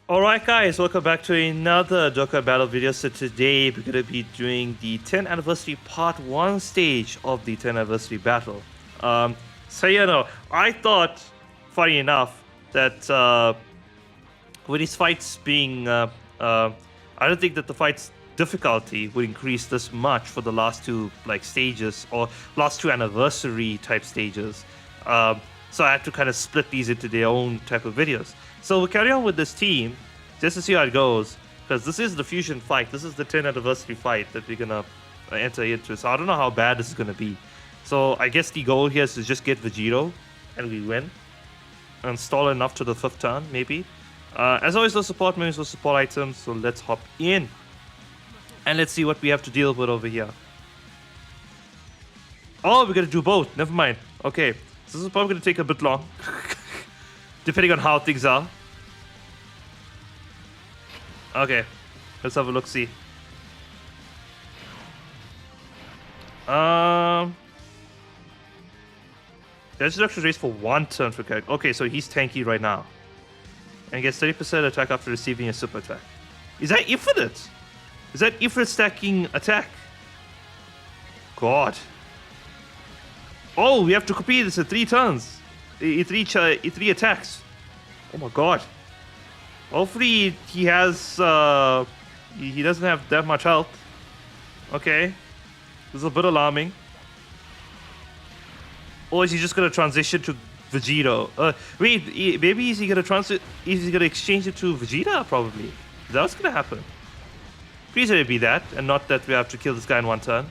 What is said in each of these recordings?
Alright guys, welcome back to another Dokkan battle video. So today we're going to be doing the 10th anniversary part 1 stage of the 10th anniversary battle. I thought, funny enough, that with these fights being, I don't think that the fight's difficulty would increase this much for the last two stages or last two anniversary type stages. So I had to kind of split these into their own type of videos. So we'll carry on with this team just to see how it goes, because this is the fusion fight. This is the 10th anniversary fight that we're gonna enter into. So I don't know how bad this is gonna be. So I guess the goal here is to just get Vegito and we win. And stall enough to the 5th turn, maybe. As always, those support menus, those support items. So let's hop in. And let's see what we have to deal with over here. Oh, we're gonna do both. Never mind. Okay. So this is probably gonna take a bit long. Depending on how things are. Okay, let's have a look-see. There's introduction race for 1 turn for character. Okay, so he's tanky right now. And gets 30% attack after receiving a super attack. Is that infinite? Is that infinite stacking attack? God. Oh, we have to compete this in 3 turns. Three attacks. Oh my god. Hopefully he has he doesn't have that much health. Okay. This is a bit alarming. Or is he just gonna transition to Vegito? Wait, maybe is he gonna exchange it to Vegeta probably? Is that what's gonna happen? Please let it be that, and not that we have to kill this guy in 1 turn.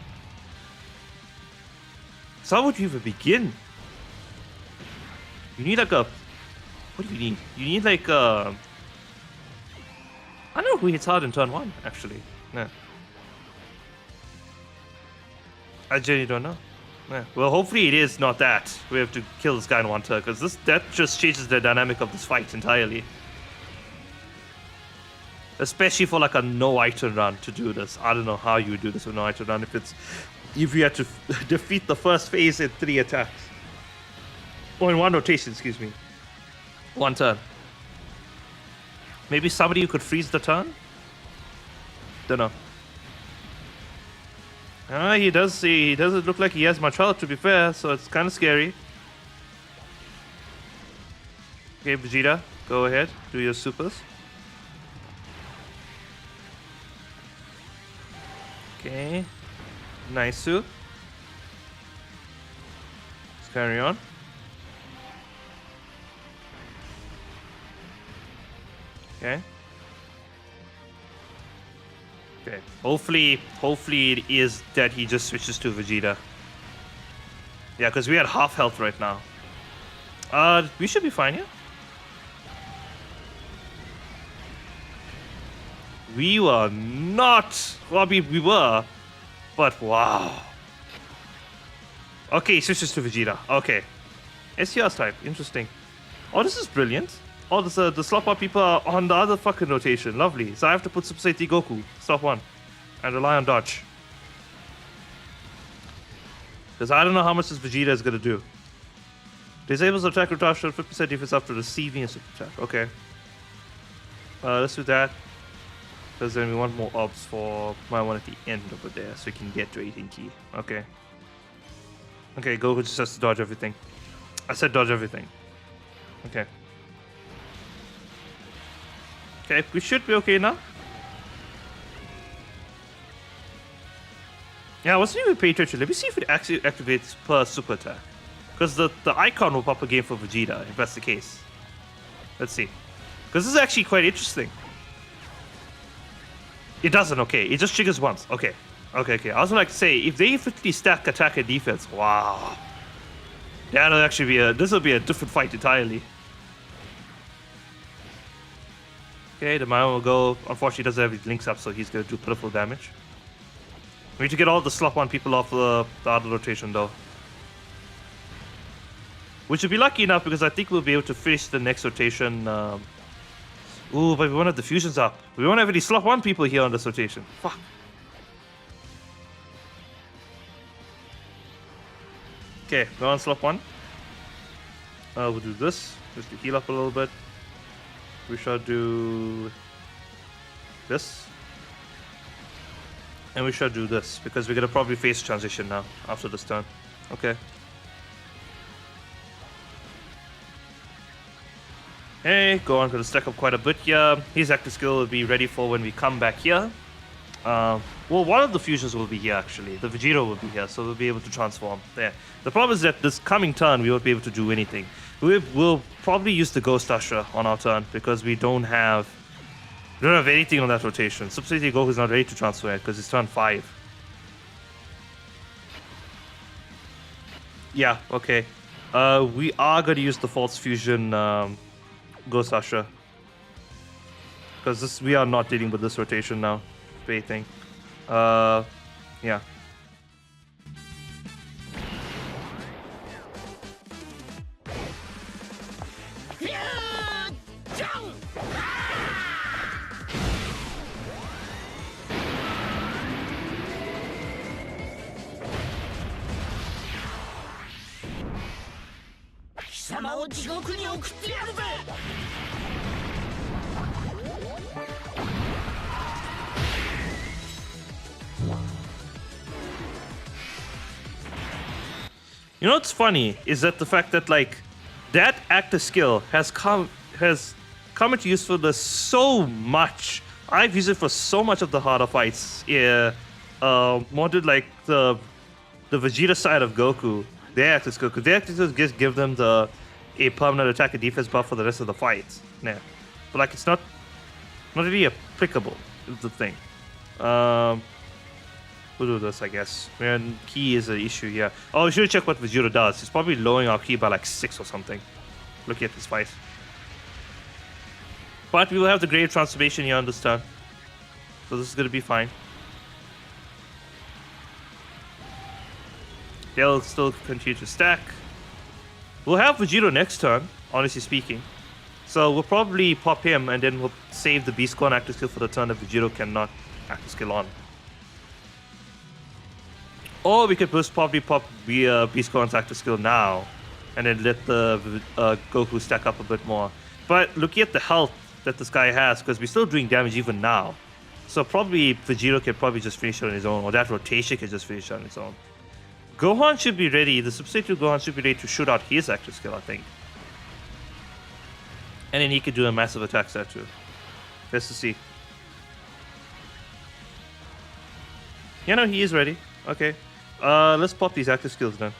So how would you even begin? You need like a... What do you need? You need like a... I don't know who hits hard in turn 1, actually. Nah. I genuinely don't know. Nah. Well, hopefully it is not that. We have to kill this guy in 1 turn, because that just changes the dynamic of this fight entirely. Especially for like a no item run to do this. I don't know how you would do this with no item run if you had to defeat the first phase in 3 attacks. Oh, in 1 rotation, excuse me. 1 turn. Maybe somebody who could freeze the turn? Don't know. He doesn't look like he has much health, to be fair, so it's kind of scary. Okay, Vegeta, go ahead. Do your supers. Okay. Nice. Let's carry on. Okay. Okay. Hopefully it is that he just switches to Vegeta. Yeah, because we had half health right now. We should be fine, yeah? We were not... Well, we were, but wow. Okay, switches to Vegeta. Okay. SCR's type. Interesting. Oh, this is brilliant. Oh, the slot bar people are on the other fucking rotation. Lovely. So I have to put Super Saiyan Goku. Stop 1. And rely on dodge. Because I don't know how much this Vegeta is going to do. Disables attack reduction, 50% defense after receiving a super attack. Okay. Let's do that. Because then we want more orbs for my one at the end over there. So we can get to 18 key. Okay. Okay, Goku just has to dodge everything. I said dodge everything. Okay. Okay, we should be okay now. Yeah, I wasn't even paying attention. Let me see if it actually activates per super attack. Because the icon will pop again for Vegeta, if that's the case. Let's see. Because this is actually quite interesting. It doesn't, okay. It just triggers once. Okay. Okay. I was like to say, if they efficiently stack attack and defense, wow. That'll actually be this will be a different fight entirely. Okay, the Mayan will go. Unfortunately, he doesn't have his links up, so he's going to do pitiful damage. We need to get all the slot 1 people off the other rotation, though. We should be lucky enough, because I think we'll be able to finish the next rotation. Ooh, but we won't have the fusions up. We won't have any slot 1 people here on this rotation. Fuck. Okay, go on slot 1. We'll do this, just to heal up a little bit. we shall do this. And we shall do this, because we're gonna probably face transition now, after this turn. Okay. Hey, Gohan gonna stack up quite a bit here. His active skill will be ready for when we come back here. Well, one of the fusions will be here actually. The Vegeta will be here, so we'll be able to transform there. The problem is that this coming turn, we won't be able to do anything. We'll probably use the Ghost Usher on our turn, because we don't have anything on that rotation. Super Saiyan Goku is not ready to transfer it, because it's turn 5. Yeah, okay. We are going to use the False Fusion Ghost Usher, because we are not dealing with this rotation now. Thing. Yeah. You know what's funny is that the fact that like that active skill has come into usefulness so much. I've used it for so much of the harder fights. Yeah, more to like the Vegeta side of Goku. Their active skill, because their active skill just give them a permanent attack and defense buff for the rest of the fights. Yeah, but like it's not really applicable. Is the thing. We'll do this, I guess. And key is an issue here. Oh, we should check what Vegeta does. He's probably lowering our key by like 6 or something. Look at this fight. But we will have the Great Transformation here on this turn. So this is going to be fine. They'll still continue to stack. We'll have Vegeta next turn, honestly speaking. So we'll probably pop him and then we'll save the Beast Clone active skill for the turn that Vegeta cannot active skill on. Or we could probably pop Beast Clone's active skill now and then let the Goku stack up a bit more. But looking at the health that this guy has, because we're still doing damage even now. So probably Vegeta can probably just finish it on his own, or that rotation can just finish it on its own. Gohan should be ready, the substitute Gohan should be ready to shoot out his active skill, I think. And then he could do a massive attack set too. Let's see. Yeah, no, he is ready. Okay. Let's pop these active skills then.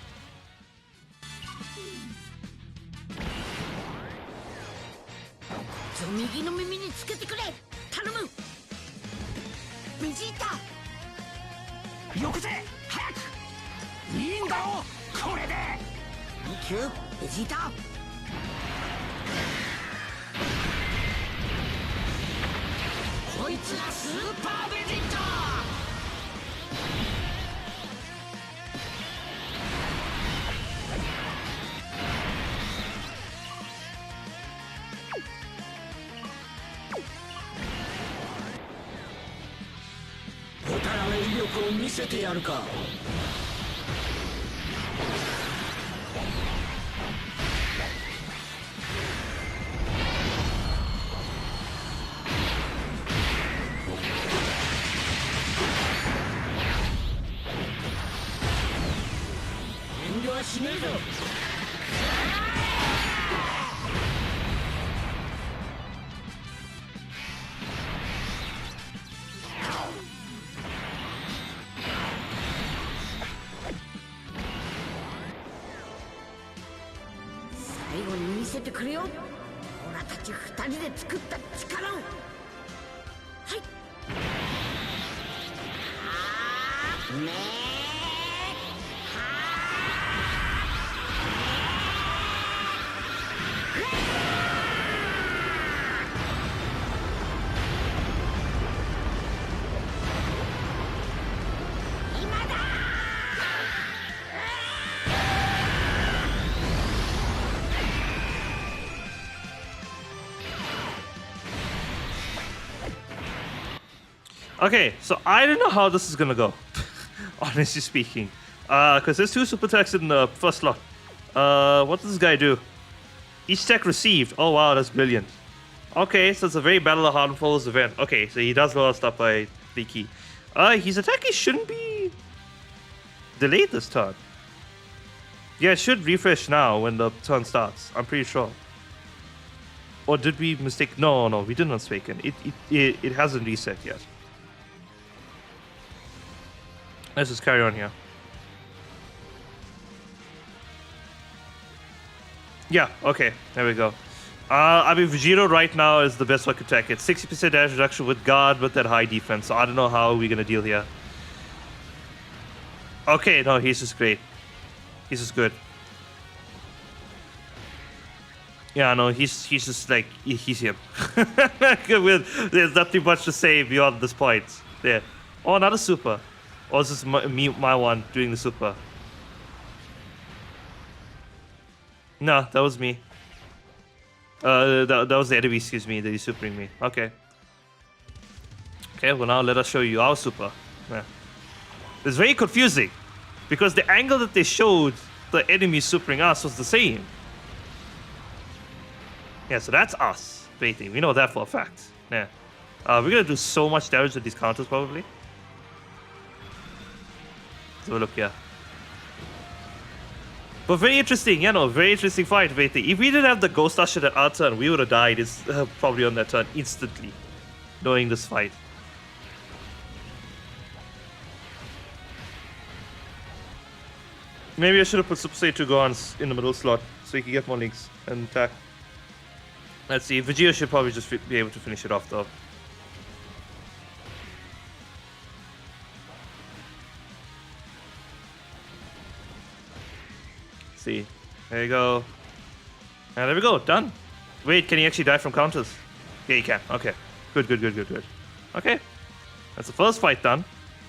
Okay, so I don't know how this is gonna go, honestly speaking, because there's 2 super attacks in the first slot. What does this guy do? Each tech received. Oh wow, that's brilliant. Okay, so it's a very Battle of Harmful's event. Okay, so he does a lot of stuff by Leaky. His attack shouldn't be delayed this turn. Yeah, it should refresh now when the turn starts. I'm pretty sure. Or did we mistake? No, we did not mistake it. It hasn't reset yet. Let's just carry on here. Yeah, okay, there we go. I mean, Vegito right now is the best one to attack. It's 60% damage reduction with guard with that high defense. So I don't know how we're gonna deal here. Okay, no, he's just great. He's just good. Yeah, no, he's just like he's him. There's nothing much to say beyond this point. There. Oh, another super. Or is this my one doing the super? No, that was me. That was the enemy, excuse me, that he's supering me. Okay. Okay, well now let us show you our super. Yeah. It's very confusing. Because the angle that they showed the enemy supering us was the same. Yeah, so that's us baiting. We know that for a fact. Yeah. We're gonna do so much damage with these counters probably. Let's have a look here. But very interesting, you know, very interesting fight, waiting. If we didn't have the Ghost Usher at our turn, we would have died probably on that turn instantly. Knowing this fight. Maybe I should have put Super Saiyan 2 Gohans in the middle slot so he could get more links and attack. Let's see, Vegeta should probably just be able to finish it off though. Let's see, there you go. And there we go, done. Wait, can he actually die from counters? Yeah, he can, okay. Good. Okay, that's the first fight done.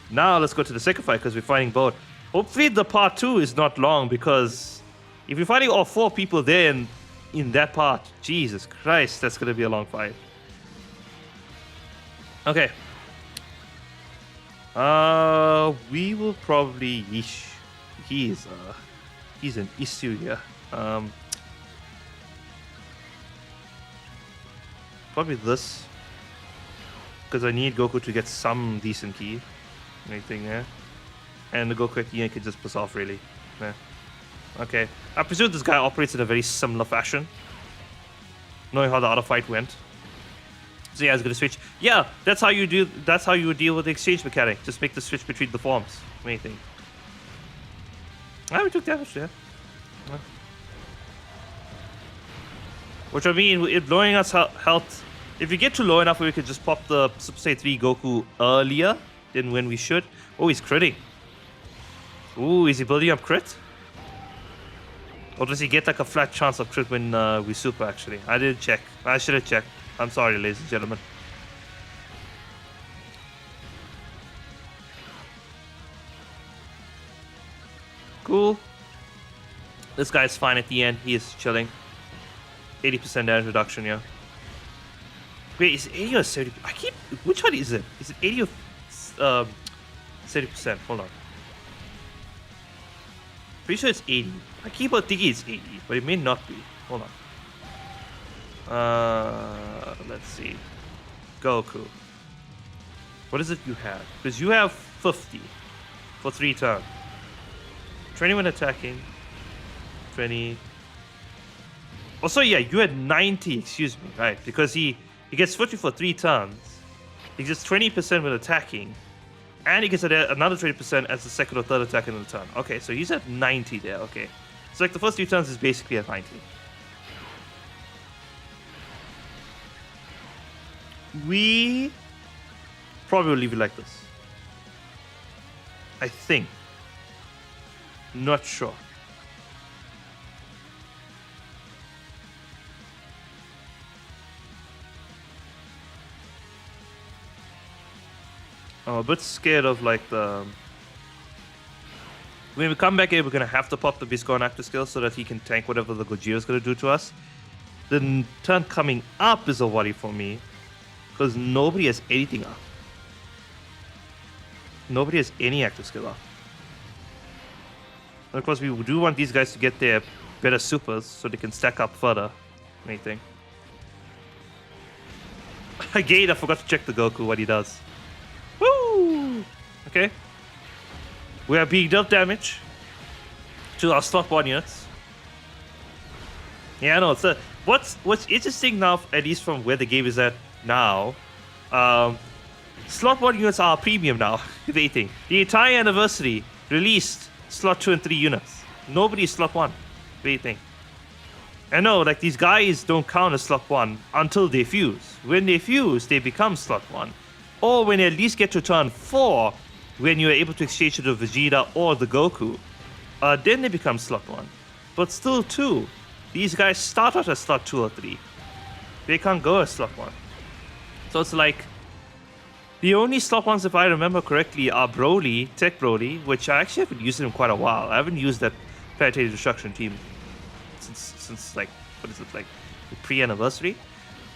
Now let's go to the second fight because we're fighting both. Hopefully the part 2 is not long because if you're fighting all 4 people there in that part, Jesus Christ, that's going to be a long fight. Okay. We will probably... Yeesh. He's an issue here. Probably this. Because I need Goku to get some decent key. Anything there. And the Goku at the end can just piss off, really. Yeah. Okay. I presume this guy operates in a very similar fashion. Knowing how the other fight went. So yeah, he's gonna switch. Yeah, that's how you do. That's how you would deal with the exchange mechanic. Just make the switch between the forms. Anything. Ah, we took damage there. Yeah. Which I mean, it blowing us health. If we get to low enough, we could just pop the Super Saiyan 3 Goku earlier than when we should. Oh, he's critting. Ooh, is he building up crit? Or does he get like a flat chance of crit when we super actually? I didn't check. I should have checked. I'm sorry, ladies and gentlemen. Cool. This guy's fine at the end. He is chilling. 80% damage reduction, yeah. Wait, is it 80 or 70? I keep... Which one is it? Is it 80 or 70%? Hold on. Pretty sure it's 80. I keep on thinking it's 80, but it may not be. Hold on. Let's see. Goku. What is it you have? Because you have 50 for 3 turns. 20 when attacking. 20. Also, yeah, you had 90, excuse me, right? Because he gets 50 for 3 turns. He gets 20% when attacking. And he gets another 20% as the second or third attack in the turn. Okay, so he's at 90 there, okay. So like the first 3 turns is basically at 90. We probably will leave it like this. I think. Not sure. I'm a bit scared of like the... When we come back here, we're going to have to pop the Bisco on active skill so that he can tank whatever the Gogeta is going to do to us. The turn coming up is a worry for me. Because nobody has anything up. Nobody has any active skill up. And of course, we do want these guys to get their better supers so they can stack up further. Anything. Again, I forgot to check the Goku, what he does. Woo! Okay. We are being dealt damage to our slot 1 units. Yeah, no, it's a... What's interesting now, at least from where the game is at now, slot 1 units are premium now, if anything. The entire anniversary released slot 2 and 3 units. Nobody's slot 1, if anything. And no, like, these guys don't count as slot 1 until they fuse. When they fuse, they become slot 1. Or when they at least get to turn 4, when you're able to exchange it with Vegeta or the Goku, then they become slot 1. But still 2. These guys start out as slot 2 or 3. They can't go as slot 1. So it's like, the only slot 1s, if I remember correctly, are Broly, Tech Broly, which I actually haven't used in quite a while. I haven't used that Planetary Destruction team since like, what is it, like, the pre-anniversary.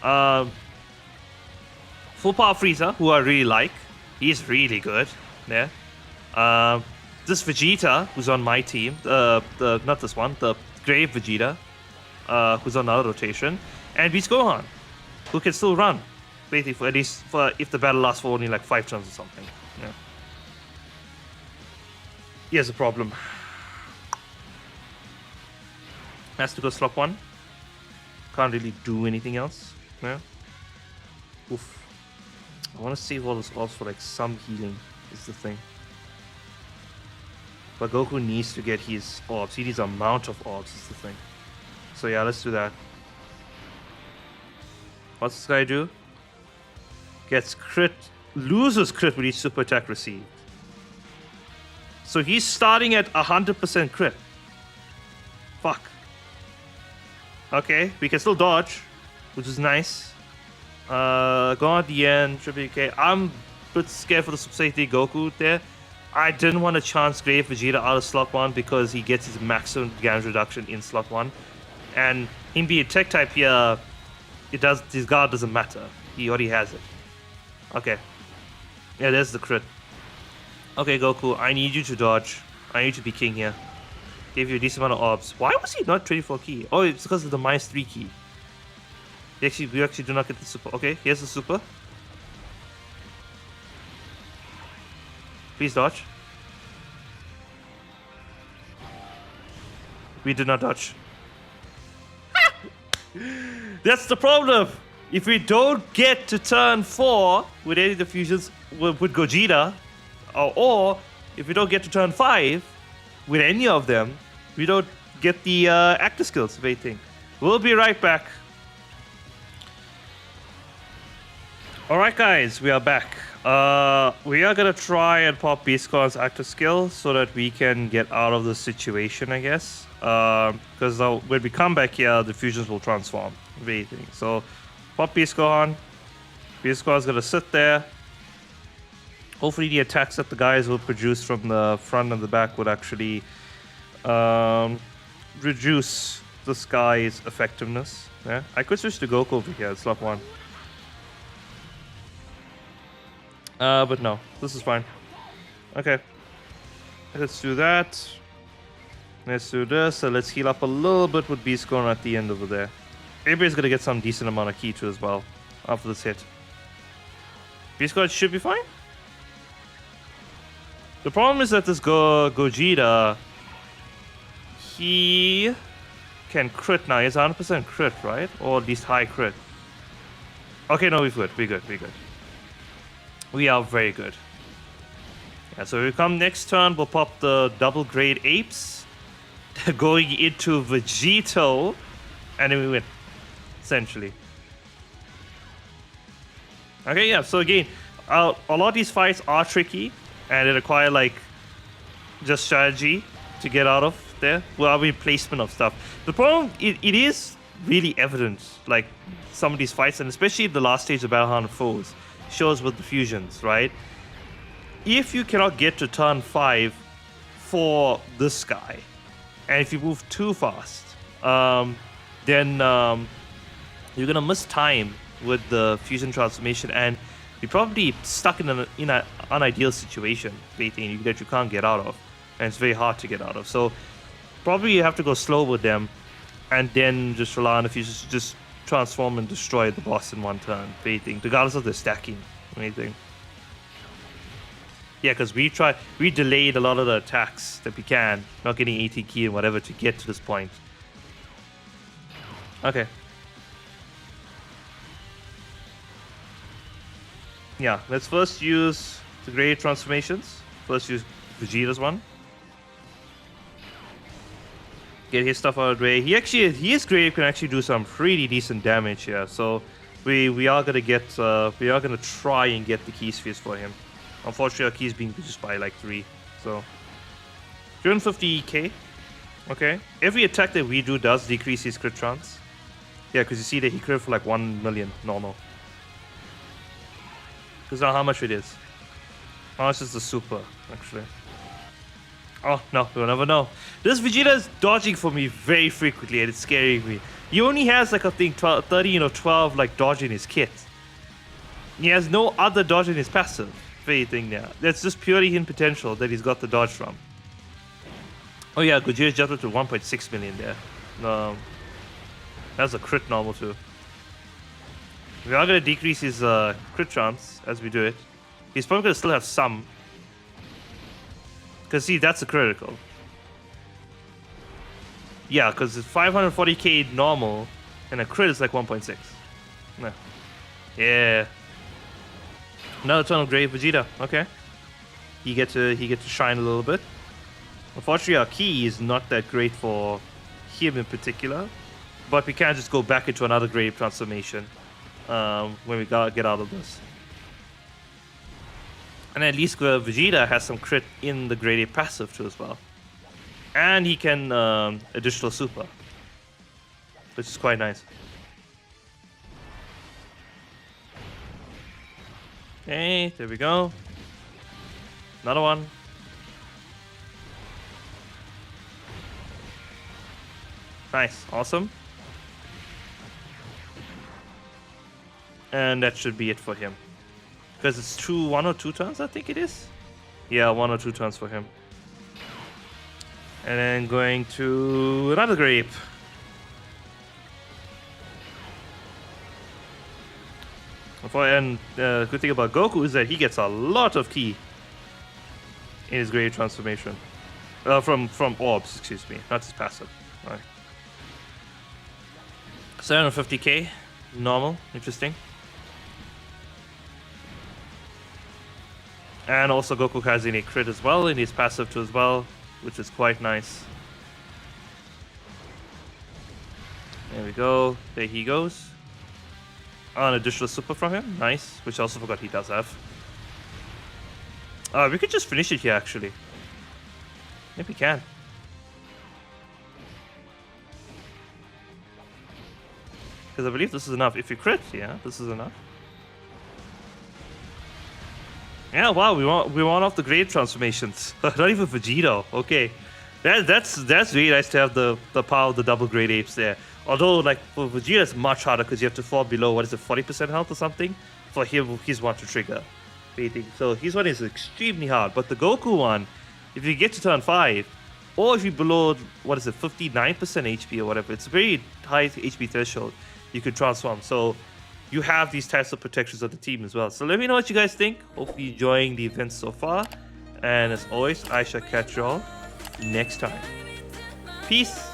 Full Power Frieza, who I really like. He's really good. Yeah. This Vegeta, who's on my team, not this one, the Grave Vegeta, who's on another rotation, and Beast Gohan, who can still run, basically, for at least if the battle lasts for only like 5 turns or something. Yeah. Here's a problem. Has to go slot 1. Can't really do anything else. Yeah. Oof. I want to save all those orbs for like some healing, is the thing. But Goku needs to get his orbs. He needs a amount of orbs, is the thing. So yeah, let's do that. What's this guy do? Gets crit, loses crit with each super attack received. So he's starting at 100% crit. Fuck. Okay, we can still dodge, which is nice. Go on at the end, Triple K. I'm a bit scared for the Super Saiyan 3 Goku there. I didn't want to chance Grave Vegeta out of slot 1 because he gets his maximum damage reduction in slot 1. And him being tech type here, his guard doesn't matter. He already has it. Okay. Yeah, there's the crit. Okay, Goku, I need you to dodge. I need you to be king here. Gave you a decent amount of orbs. Why was he not 24 key? Oh, it's because of the -3 key. We actually do not get the super. Okay, here's the super. Please dodge. We did not dodge. That's the problem. If we don't get to turn 4 with any of the fusions with Gogeta, or if we don't get to turn 5 with any of them, we don't get the actor skills of anything. We'll be right back. Alright guys, we are back. We are gonna try and pop Beastcon's actor skill so that we can get out of the situation, I guess. Because when we come back here, the fusions will transform. Everything. So, pop Beastcon. Beastcon's gonna sit there. Hopefully the attacks that the guys will produce from the front and the back would actually reduce this guy's effectiveness. Yeah, I could switch to Goku over here, slot 1. But no, this is fine. Okay, let's do that. Let's do this. So let's heal up a little bit with Beastcon at the end over there. Everybody's gonna get some decent amount of ki too as well after this hit. Beastcon should be fine. The problem is that this Gogeta, he can crit now. He has 100% crit, right? Or at least high crit. Okay, no, we're good. We're good. We're good. We are very good. Yeah, so we come next turn, we'll pop the double grade apes. Going into Vegito. And then we win. Essentially. Okay, yeah, so again, a lot of these fights are tricky. And they require, like, just strategy to get out of there. Well, I mean, placement of stuff. The problem, it is really evident, like, some of these fights, and especially the last stage of Battle Hound Foes, shows with the fusions, right? If you cannot get to turn 5 for this guy, and if you move too fast, then you're going to miss time with the fusion transformation, and you're probably stuck in an unideal situation, basically, that you can't get out of, and it's very hard to get out of. So probably you have to go slow with them, and then just rely on the fusions to just transform and destroy the boss in one turn, anything, regardless of the stacking or anything. Yeah, because we delayed a lot of the attacks that we can, not getting 18 key and whatever to get to this point. Okay. Yeah, let's first use the grade transformations. First use Vegeta's one. Get his stuff out of the way. His grade can actually do some pretty decent damage here. So we are gonna try and get the key spheres for him. Unfortunately, our key is being reduced by like 3. So 250k. Okay. Every attack that we do does decrease his crit chance. Yeah, because you see that he crit for like 1 million normal. Because now how much it is? How much is the super actually? Oh, no, we'll never know. This Vegeta is dodging for me very frequently and it's scaring me. He only has like, I think, 13 or 12 like dodge in his kit. He has no other dodge in his passive. Anything there. That's just purely hidden potential that he's got the dodge from. Oh yeah, Gojira's jumped up to 1.6 million there. That's a crit normal too. We are going to decrease his crit chance as we do it. He's probably going to still have some. Because see, that's a critical. Yeah, because it's 540k normal, and a crit is like 1.6. Yeah. Another turn of Grave Vegeta. Okay. He get to shine a little bit. Unfortunately, our key is not that great for him in particular, but we can just go back into another Grave transformation when we get out of this. And at least Vegeta has some crit in the Grade A passive too as well. And he can additional super, which is quite nice. Okay, there we go. Another one. Nice, awesome. And that should be it for him. Because it's 1 or 2 turns, I think it is. Yeah, 1 or 2 turns for him. And then going to another grape. And the good thing about Goku is that he gets a lot of ki in his grave transformation. From orbs, excuse me, not his passive. All right. 750k, normal, interesting. And also Goku has a crit as well in his passive too as well, which is quite nice. There we go. There he goes. An additional super from him. Nice. Which I also forgot he does have. We could just finish it here actually. If we can. Because I believe this is enough. If you crit, yeah, this is enough. Yeah, wow, we want off the grade transformations. Not even Vegeta. Okay, that's really nice to have the power of the double grade apes there. Although like for Vegeta it's much harder because you have to fall below 40% health or something for his one to trigger. So his one is extremely hard. But the Goku one, if you get to turn 5, or if you're below 59% HP or whatever, it's a very high HP threshold. You could transform. So you have these types of protections of the team as well. So let me know what you guys think. Hopefully you're enjoying the events so far. And as always, I shall catch you all next time. Peace.